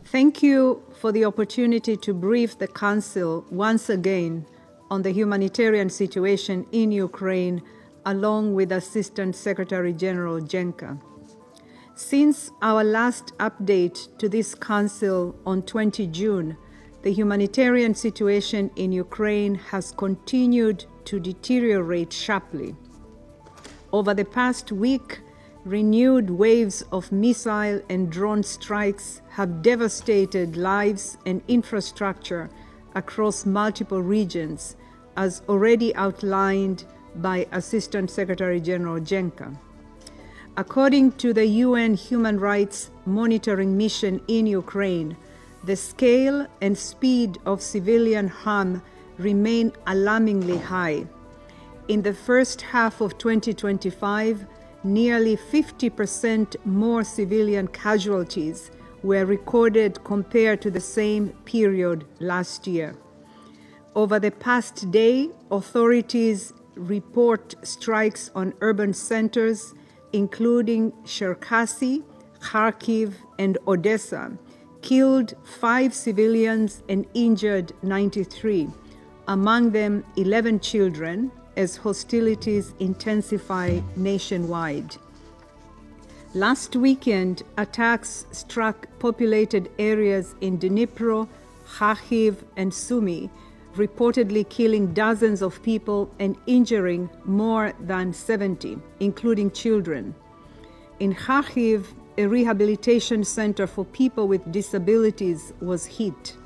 Thank you for the opportunity to brief the Council once again on the humanitarian situation in Ukraine, along with Assistant Secretary-General Jenka. Since our last update to this Council on 20 June, the humanitarian situation in Ukraine has continued to deteriorate sharply. Over the past week, renewed waves of missile and drone strikes have devastated lives and infrastructure across multiple regions, as already outlined by Assistant Secretary-General Jenka. According to the UN Human Rights Monitoring Mission in Ukraine, the scale and speed of civilian harm remain alarmingly high. In the first half of 2025, nearly 50% more civilian casualties were recorded compared to the same period last year. Over the past day, authorities report strikes on urban centers, including Cherkasy, Kharkiv, and Odessa, killed 5 civilians and injured 93, among them 11 children, as hostilities intensify nationwide. Last weekend, attacks struck populated areas in Dnipro, Kharkiv, and Sumy, reportedly killing dozens of people and injuring more than 70, including children. In Kharkiv, a rehabilitation center for people with disabilities was hit.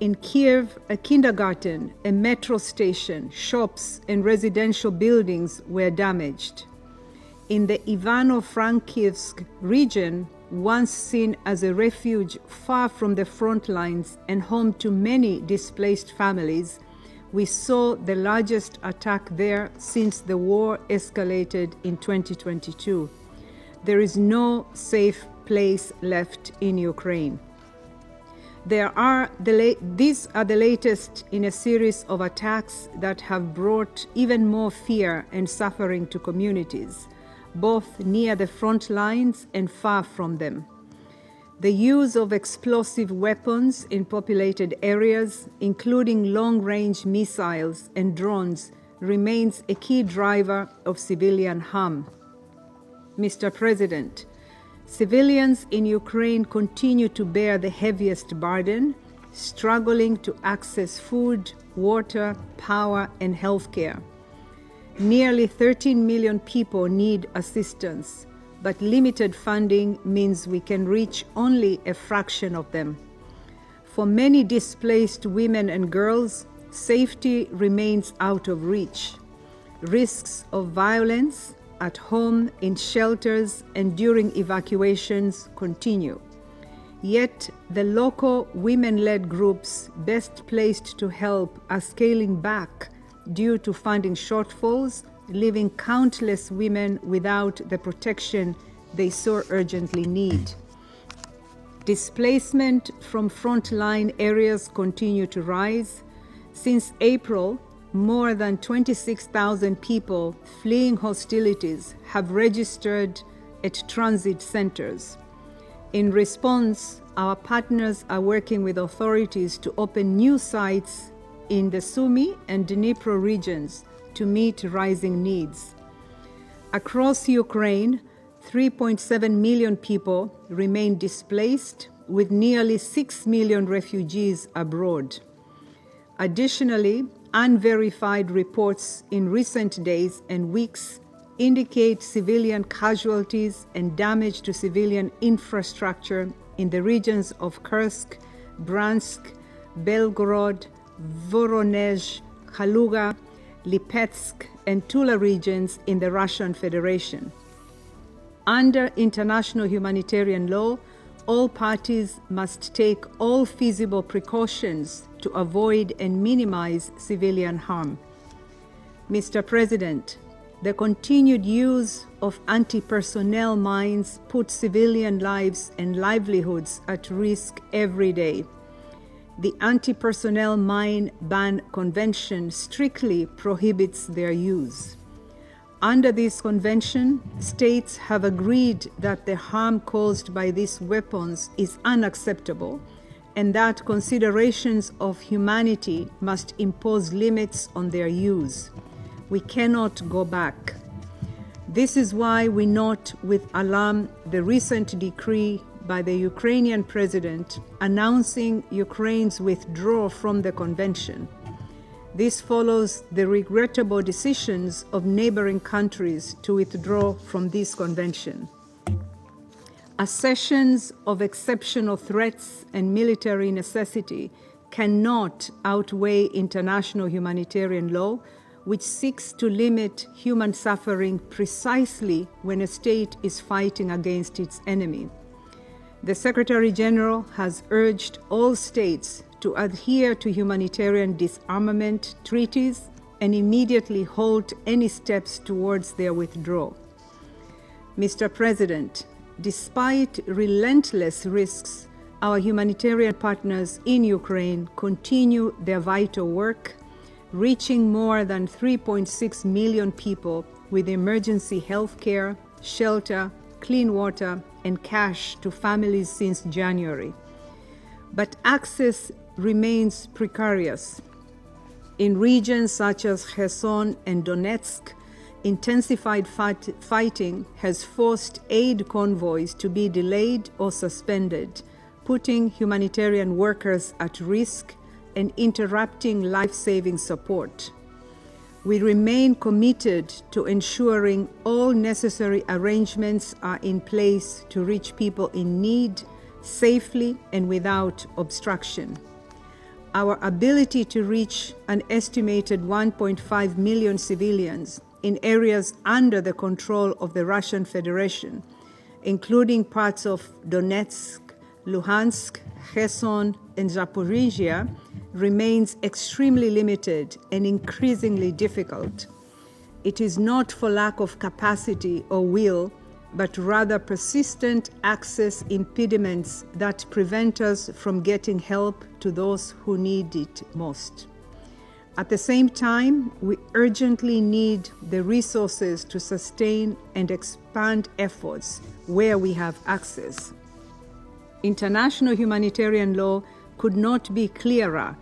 In Kiev, a kindergarten, a metro station, shops, and residential buildings were damaged. In the Ivano-Frankivsk region, once seen as a refuge far from the front lines and home to many displaced families, we saw the largest attack there since the war escalated in 2022. There is no safe place left in Ukraine. These are the latest in a series of attacks that have brought even more fear and suffering to communities, both near the front lines and far from them. The use of explosive weapons in populated areas, including long-range missiles and drones, remains a key driver of civilian harm. Mr. President, civilians in Ukraine continue to bear the heaviest burden, struggling to access food, water, power, and healthcare. Nearly 13 million people need assistance, but limited funding means we can reach only a fraction of them. For many displaced women and girls, safety remains out of reach. Risks of violence at home, in shelters, and during evacuations continue. Yet, the local women-led groups best placed to help are scaling back due to funding shortfalls, leaving countless women without the protection they so urgently need. Displacement from frontline areas continue to rise. Since April, more than 26,000 people fleeing hostilities have registered at transit centers. In response, our partners are working with authorities to open new sites in the Sumy and Dnipro regions to meet rising needs. Across Ukraine, 3.7 million people remain displaced, with nearly 6 million refugees abroad. Additionally, unverified reports in recent days and weeks indicate civilian casualties and damage to civilian infrastructure in the regions of Kursk, Bryansk, Belgorod, Voronezh, Kaluga, Lipetsk, and Tula regions in the Russian Federation. Under international humanitarian law, all parties must take all feasible precautions to avoid and minimize civilian harm. Mr. President, the continued use of anti-personnel mines puts civilian lives and livelihoods at risk every day. The Anti-Personnel Mine Ban Convention strictly prohibits their use. Under this convention, states have agreed that the harm caused by these weapons is unacceptable and that considerations of humanity must impose limits on their use. We cannot go back. This is why we note with alarm the recent decree by the Ukrainian president announcing Ukraine's withdrawal from the convention. This follows the regrettable decisions of neighboring countries to withdraw from this convention. Assertions of exceptional threats and military necessity cannot outweigh international humanitarian law, which seeks to limit human suffering precisely when a state is fighting against its enemy. The Secretary-General has urged all states to adhere to humanitarian disarmament treaties and immediately halt any steps towards their withdrawal. Mr. President, despite relentless risks, our humanitarian partners in Ukraine continue their vital work, reaching more than 3.6 million people with emergency health care, shelter, clean water, and cash to families since January. But access remains precarious. In regions such as Kherson and Donetsk, intensified fighting has forced aid convoys to be delayed or suspended, putting humanitarian workers at risk and interrupting life-saving support. We remain committed to ensuring all necessary arrangements are in place to reach people in need safely and without obstruction. Our ability to reach an estimated 1.5 million civilians in areas under the control of the Russian Federation, including parts of Donetsk, Luhansk, Kherson, and Zaporizhia, remains extremely limited and increasingly difficult. It is not for lack of capacity or will, but rather persistent access impediments that prevent us from getting help to those who need it most. At the same time, we urgently need the resources to sustain and expand efforts where we have access. International humanitarian law could not be clearer.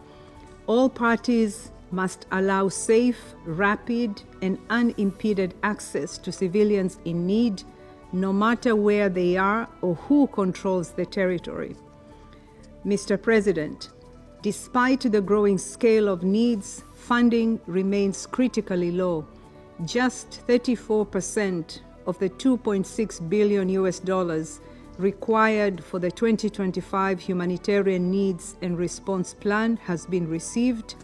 All parties must allow safe, rapid, and unimpeded access to civilians in need, no matter where they are or who controls the territory. Mr. President, despite the growing scale of needs, funding remains critically low. Just 34% of the $2.6 billion required for the 2025 Humanitarian Needs and Response Plan has been received,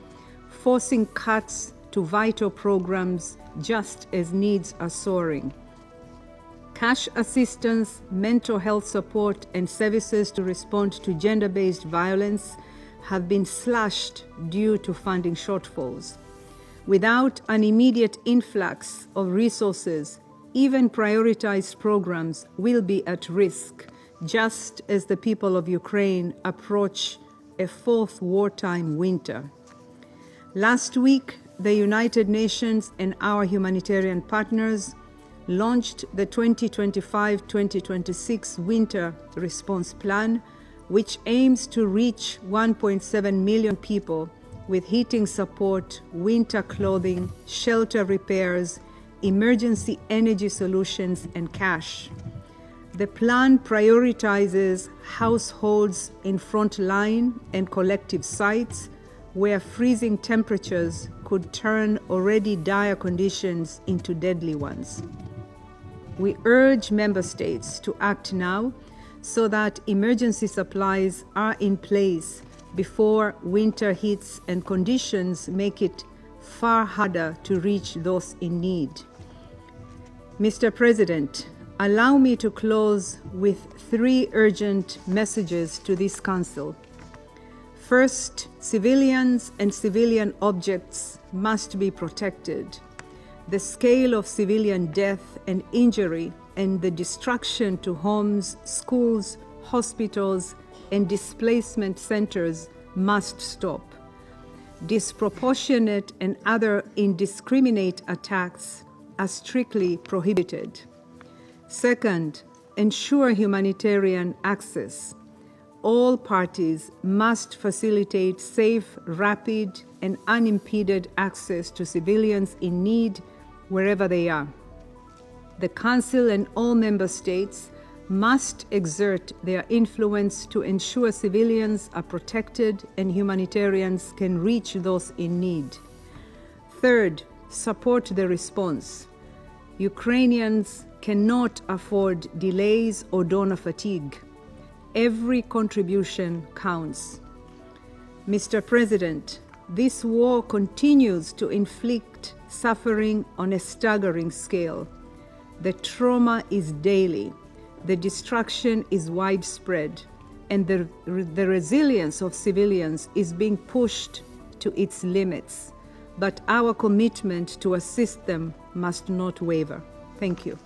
forcing cuts to vital programs just as needs are soaring. Cash assistance, mental health support, and services to respond to gender-based violence have been slashed due to funding shortfalls. Without an immediate influx of resources, even prioritized programs will be at risk, just as the people of Ukraine approach a fourth wartime winter. Last week, the United Nations and our humanitarian partners launched the 2025-2026 Winter Response Plan, which aims to reach 1.7 million people with heating support, winter clothing, shelter repairs, emergency energy solutions, and cash. The plan prioritizes households in frontline and collective sites where freezing temperatures could turn already dire conditions into deadly ones. We urge member states to act now so that emergency supplies are in place before winter hits and conditions make it far harder to reach those in need. Mr. President, allow me to close with 3 urgent messages to this Council. First, civilians and civilian objects must be protected. The scale of civilian death and injury and the destruction to homes, schools, hospitals, and displacement centers must stop. Disproportionate and other indiscriminate attacks are strictly prohibited. Second, ensure humanitarian access. All parties must facilitate safe, rapid, and unimpeded access to civilians in need wherever they are. The Council and all member states must exert their influence to ensure civilians are protected and humanitarians can reach those in need. Third, support the response. Ukrainians cannot afford delays or donor fatigue. Every contribution counts. Mr. President, this war continues to inflict suffering on a staggering scale. The trauma is daily, the destruction is widespread, and the resilience of civilians is being pushed to its limits. But our commitment to assist them must not waver. Thank you.